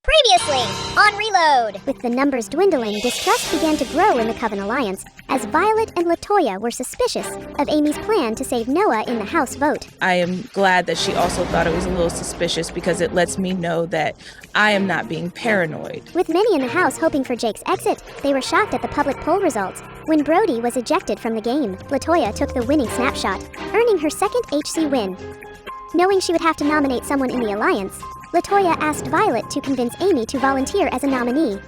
Previously, on Reload. With the numbers dwindling, distrust began to grow in the Coven Alliance, as Violet and LaToya were suspicious of Amy's plan to save Noah in the House vote. I am glad that she also thought it was a little suspicious because it lets me know that I am not being paranoid. With many in the house hoping for Jake's exit, they were shocked at the public poll results. When Brody was ejected from the game, LaToya took the winning snapshot, earning her second HC win. Knowing she would have to nominate someone in the Alliance, LaToya asked Violet to convince Amy to volunteer as a nominee.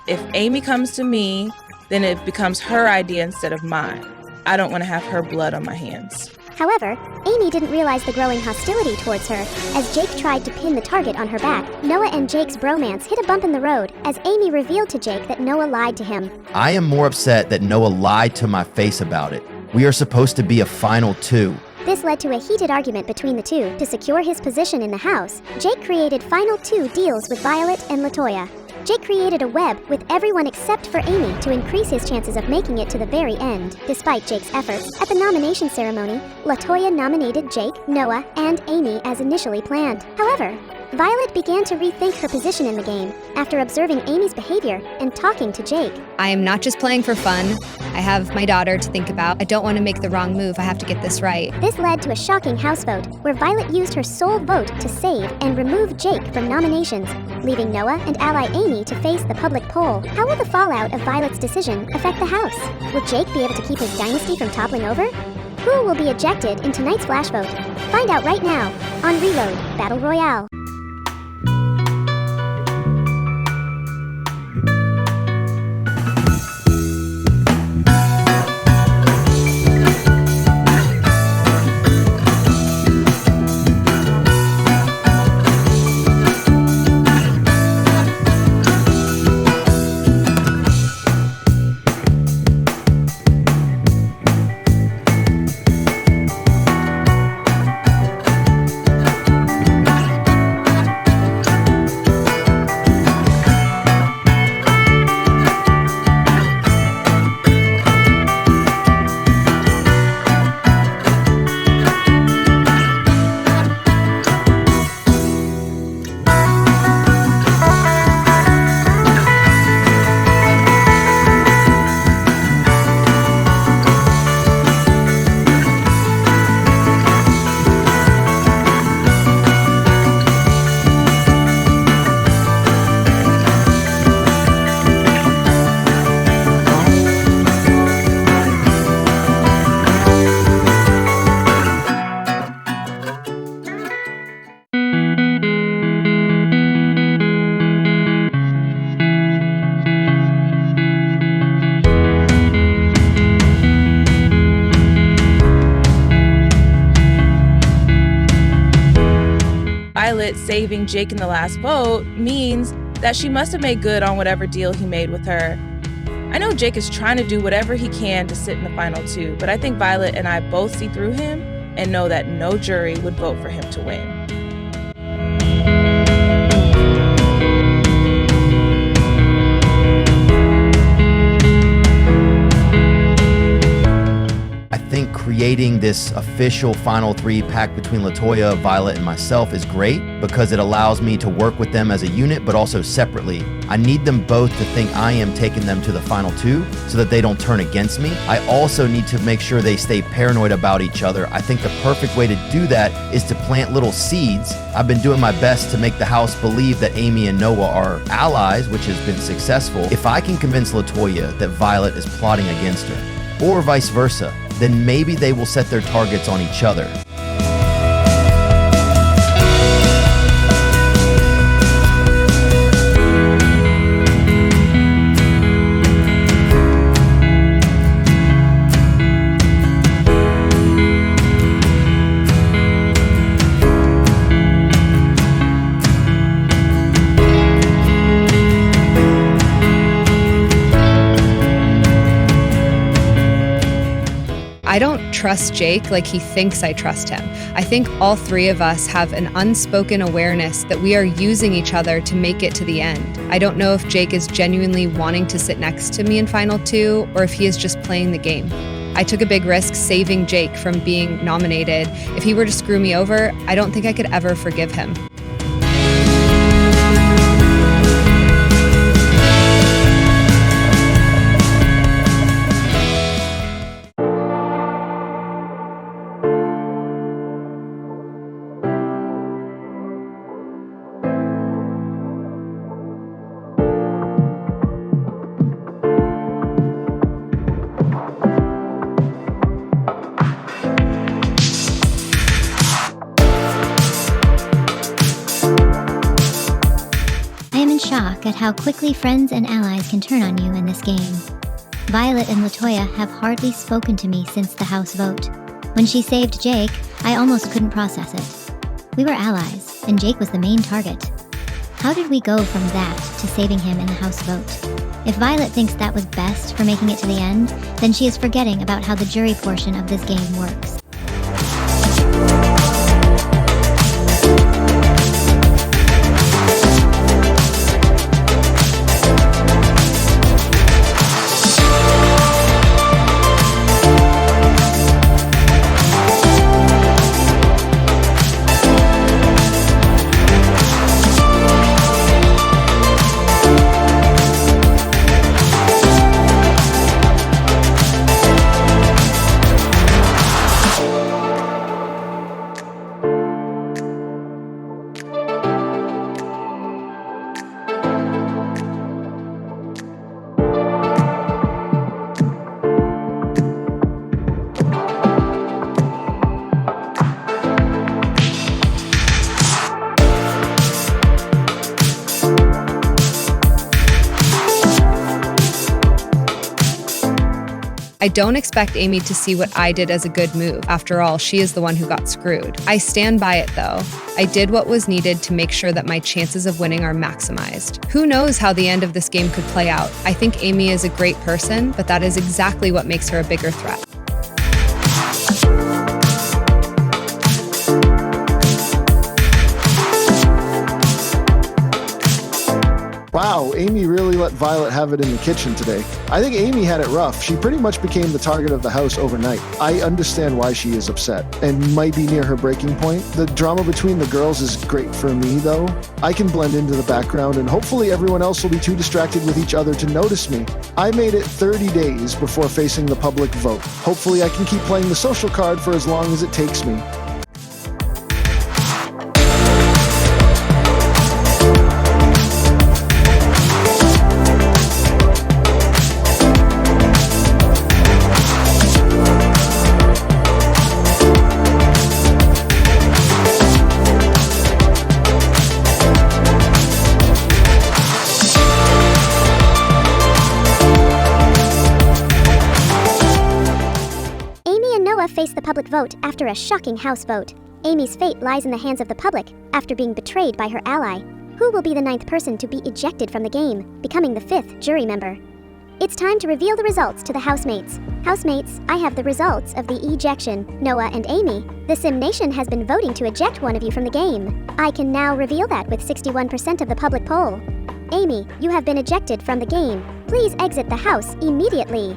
If Amy comes to me, then it becomes her idea instead of mine. I don't want to have her blood on my hands. However, Amy didn't realize the growing hostility towards her as Jake tried to pin the target on her back. Noah and Jake's bromance hit a bump in the road as Amy revealed to Jake that Noah lied to him. I am more upset that Noah lied to my face about it. We are supposed to be a final two. This led to a heated argument between the two. To secure his position in the house, Jake created final two deals with Violet and LaToya. Jake created a web with everyone except for Amy to increase his chances of making it to the very end. Despite Jake's efforts, at the nomination ceremony, LaToya nominated Jake, Noah, and Amy as initially planned. However, Violet began to rethink her position in the game after observing Amy's behavior and talking to Jake. I am not just playing for fun. I have my daughter to think about. I don't want to make the wrong move. I have to get this right. This led to a shocking house vote, where Violet used her sole vote to save and remove Jake from nominations, leaving Noah and ally Amy to face the public poll. How will the fallout of Violet's decision affect the house? Will Jake be able to keep his dynasty from toppling over? Who will be ejected in tonight's flash vote? Find out right now on Reload Battle Royale. Violet saving Jake in the last vote means that she must have made good on whatever deal he made with her. I know Jake is trying to do whatever he can to sit in the final two, but I think Violet and I both see through him and know that no jury would vote for him to win. I think creating this official final three pact between LaToya, Violet, and myself is great because it allows me to work with them as a unit, but also separately. I need them both to think I am taking them to the final two so that they don't turn against me. I also need to make sure they stay paranoid about each other. I think the perfect way to do that is to plant little seeds. I've been doing my best to make the house believe that Amy and Noah are allies, which has been successful. If I can convince LaToya that Violet is plotting against her, or vice versa, then maybe they will set their targets on each other. I don't trust Jake like he thinks I trust him. I think all three of us have an unspoken awareness that we are using each other to make it to the end. I don't know if Jake is genuinely wanting to sit next to me in Final Two or if he is just playing the game. I took a big risk saving Jake from being nominated. If he were to screw me over, I don't think I could ever forgive him. I am in shock at how quickly friends and allies can turn on you in this game. Violet and Latoya have hardly spoken to me since the house vote. When she saved Jake, I almost couldn't process it. We were allies, and Jake was the main target. How did we go from that to saving him in the house vote? If Violet thinks that was best for making it to the end, then she is forgetting about how the jury portion of this game works. I don't expect Amy to see what I did as a good move. After all, she is the one who got screwed. I stand by it though. I did what was needed to make sure that my chances of winning are maximized. Who knows how the end of this game could play out? I think Amy is a great person, but that is exactly what makes her a bigger threat. Wow, Amy really let Violet have it in the kitchen today. I think Amy had it rough. She pretty much became the target of the house overnight. I understand why she is upset and might be near her breaking point. The drama between the girls is great for me, though. I can blend into the background and hopefully everyone else will be too distracted with each other to notice me. I made it 30 days before facing the public vote. Hopefully I can keep playing the social card for as long as it takes me. Face the public vote after a shocking house vote. Amy's fate lies in the hands of the public after being betrayed by her ally. Who will be the 9th person to be ejected from the game, becoming the 5th jury member? It's time to reveal the results to the housemates. Housemates, I have the results of the ejection, Noah and Amy. The Sim Nation has been voting to eject one of you from the game. I can now reveal that with 61% of the public poll. Amy, you have been ejected from the game. Please exit the house immediately.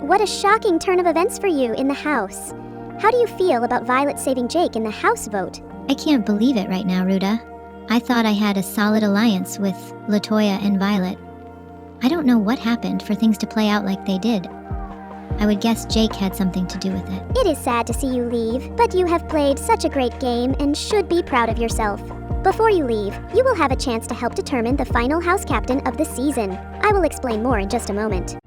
What a shocking turn of events for you in the house. How do you feel about Violet saving Jake in the house vote? I can't believe it right now, Ruda. I thought I had a solid alliance with Latoya and Violet. I don't know what happened for things to play out like they did. I would guess Jake had something to do with it. It is sad to see you leave, but you have played such a great game and should be proud of yourself. Before you leave, you will have a chance to help determine the final house captain of the season. I will explain more in just a moment.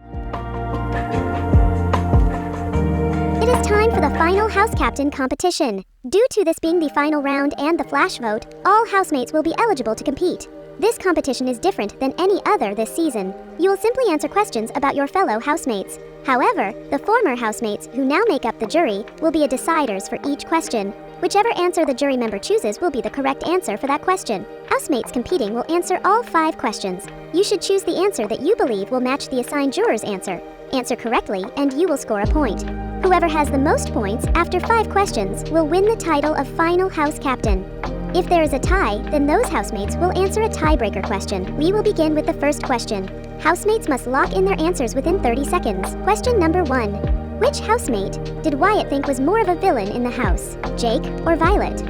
It is time for the final house captain competition. Due to this being the final round and the flash vote, all housemates will be eligible to compete. This competition is different than any other this season. You will simply answer questions about your fellow housemates. However, the former housemates who now make up the jury will be deciders for each question. Whichever answer the jury member chooses will be the correct answer for that question. Housemates competing will answer all 5 questions. You should choose the answer that you believe will match the assigned juror's answer. Answer correctly and you will score a point. Whoever has the most points after 5 questions will win the title of final house captain. If there is a tie, then those housemates will answer a tiebreaker question. We will begin with the first question. Housemates must lock in their answers within 30 seconds. Question number 1. Which housemate did Wyatt think was more of a villain in the house, Jake or Violet?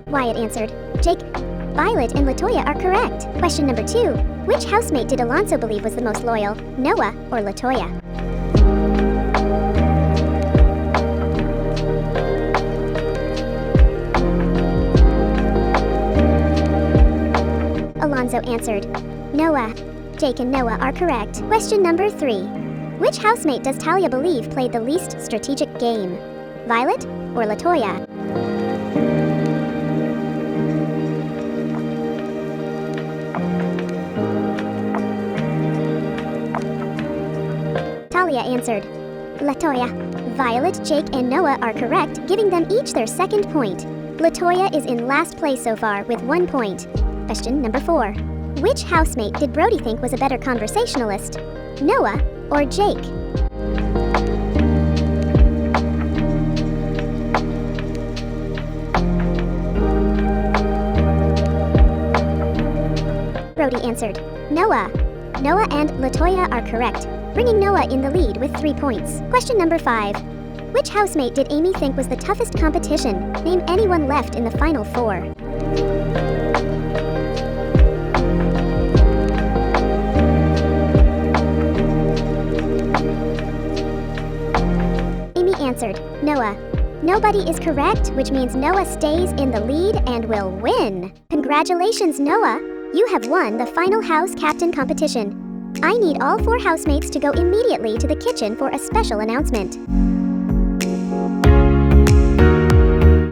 Wyatt answered, Jake. Violet and Latoya are correct. Question number 2. Which housemate did Alonso believe was the most loyal, Noah or Latoya? Alonso answered, Noah. Jake and Noah are correct. Question number 3. Which housemate does Talia believe played the least strategic game, Violet or Latoya? Talia answered, Latoya. Violet, Jake, and Noah are correct, giving them each their second point. Latoya is in last place so far with 1 point. Question number 4. Which housemate did Brody think was a better conversationalist, Noah or Jake? Brody answered, Noah. Noah and Latoya are correct, bringing Noah in the lead with 3 points. Question number 5. Which housemate did Amy think was the toughest competition? Name anyone left in the final 4. Amy answered, Noah. Nobody is correct, which means Noah stays in the lead and will win. Congratulations, Noah! You have won the final house captain competition. I need all 4 housemates to go immediately to the kitchen for a special announcement.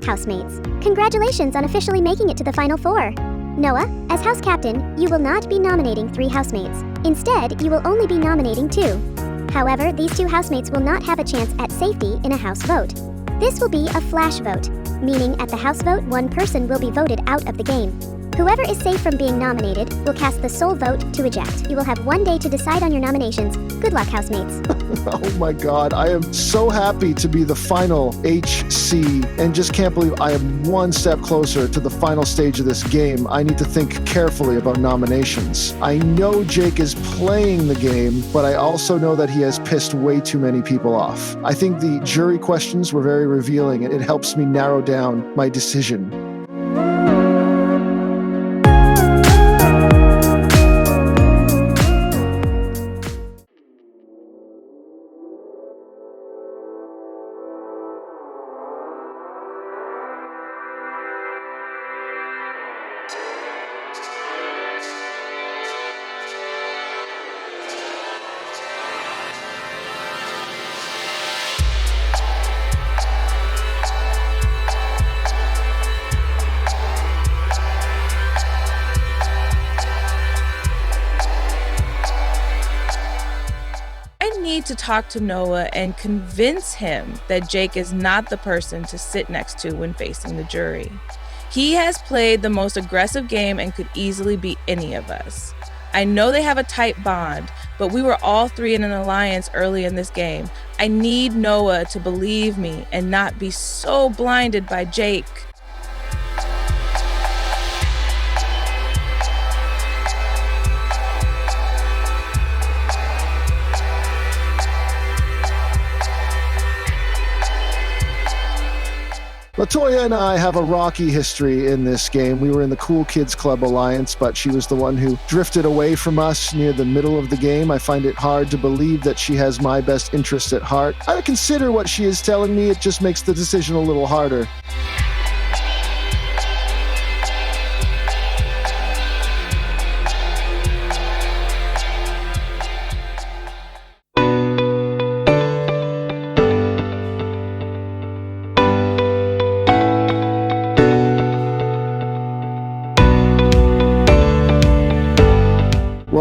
Housemates, congratulations on officially making it to the final 4. Noah, as house captain, you will not be nominating 3 housemates. Instead, you will only be nominating 2. However, these 2 housemates will not have a chance at safety in a house vote. This will be a flash vote, meaning at the house vote, 1 person will be voted out of the game. Whoever is safe from being nominated will cast the sole vote to eject. You will have 1 day to decide on your nominations. Good luck, housemates. Oh my God, I am so happy to be the final HC and just can't believe I am 1 step closer to the final stage of this game. I need to think carefully about nominations. I know Jake is playing the game, but I also know that he has pissed way too many people off. I think the jury questions were very revealing and it helps me narrow down my decision. To talk to Noah and convince him that Jake is not the person to sit next to when facing the jury. He has played the most aggressive game and could easily beat any of us. I know they have a tight bond, but we were all 3 in an alliance early in this game. I need Noah to believe me and not be so blinded by Jake. Latoya and I have a rocky history in this game. We were in the Cool Kids Club Alliance, but she was the one who drifted away from us near the middle of the game. I find it hard to believe that she has my best interest at heart. I consider what she is telling me. It just makes the decision a little harder.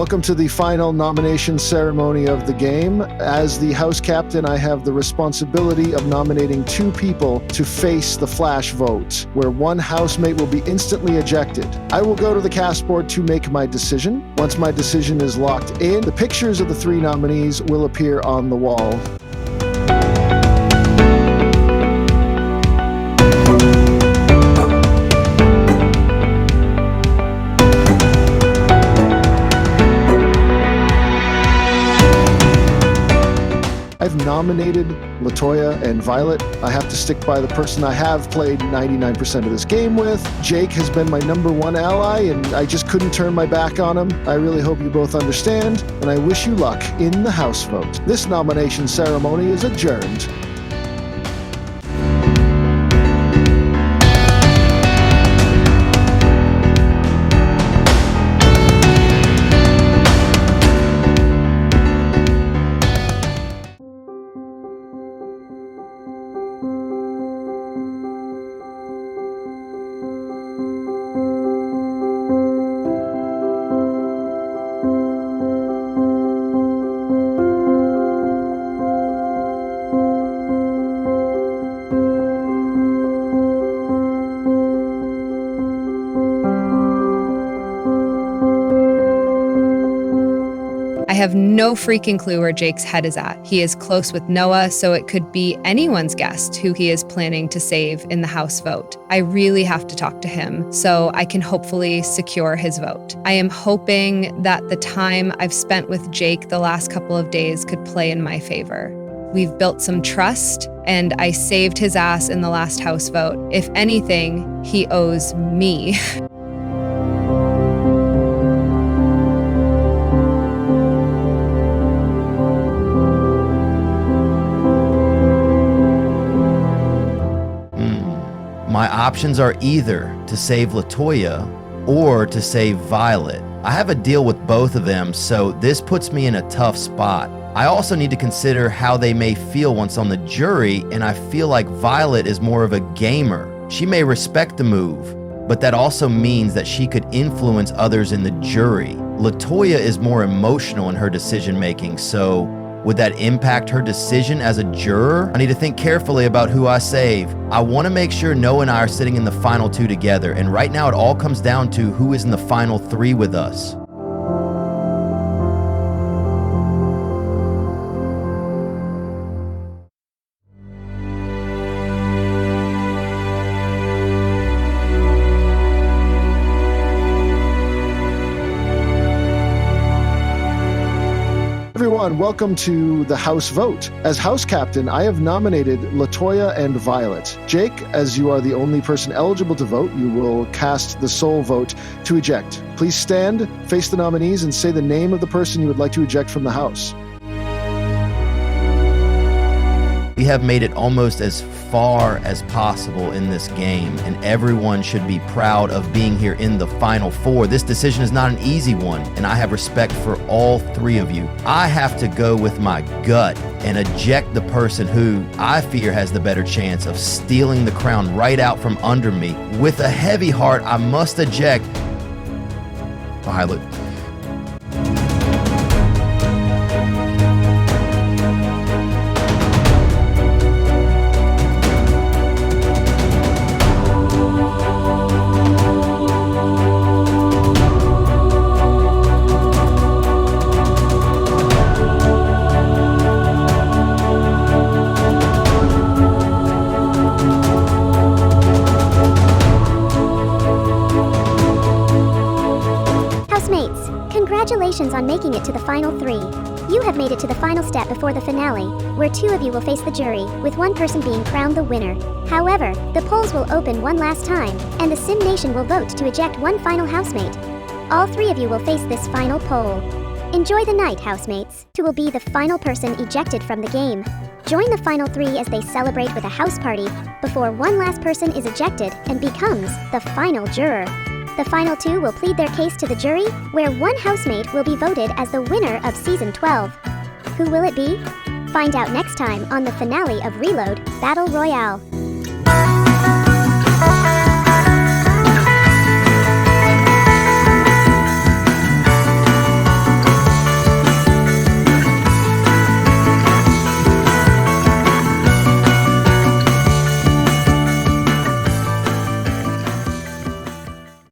Welcome to the final nomination ceremony of the game. As the house captain, I have the responsibility of nominating 2 people to face the flash vote, where one housemate will be instantly ejected. I will go to the cast board to make my decision. Once my decision is locked in, the pictures of the 3 nominees will appear on the wall. I've nominated LaToya and Violet. I have to stick by the person I have played 99% of this game with. Jake has been my #1 ally, and I just couldn't turn my back on him. I really hope you both understand, and I wish you luck in the house vote. This nomination ceremony is adjourned. I have no freaking clue where Jake's head is at. He is close with Noah, so it could be anyone's guess who he is planning to save in the house vote. I really have to talk to him so I can hopefully secure his vote. I am hoping that the time I've spent with Jake the last couple of days could play in my favor. We've built some trust, and I saved his ass in the last house vote. If anything, he owes me. My options are either to save LaToya or to save Violet. I have a deal with both of them, so this puts me in a tough spot. I also need to consider how they may feel once on the jury, and I feel like Violet is more of a gamer. She may respect the move, but that also means that she could influence others in the jury. LaToya is more emotional in her decision making, so would that impact her decision as a juror? I need to think carefully about who I save. I want to make sure Noah and I are sitting in the final 2 together, and right now it all comes down to who is in the final 3 with us. Everyone, welcome to the house vote. As house captain, I have nominated LaToya and Violet. Jake, as you are the only person eligible to vote, you will cast the sole vote to eject. Please stand, face the nominees, and say the name of the person you would like to eject from the house. We have made it almost as far as possible in this game, and everyone should be proud of being here in the final 4. This decision is not an easy one, and I have respect for all 3 of you. I have to go with my gut and eject the person who I fear has the better chance of stealing the crown right out from under me. With a heavy heart, I must eject Violet. Housemates, congratulations on making it to the final 3. You have made it to the final step before the finale, where 2 of you will face the jury, with 1 person being crowned the winner. However, the polls will open one last time, and the Sim Nation will vote to eject 1 final housemate. All 3 of you will face this final poll. Enjoy the night, housemates, who will be the final person ejected from the game. Join the final 3 as they celebrate with a house party before one last person is ejected and becomes the final juror. The final 2 will plead their case to the jury, where 1 housemate will be voted as the winner of Season 12. Who will it be? Find out next time on the finale of Reload Battle Royale.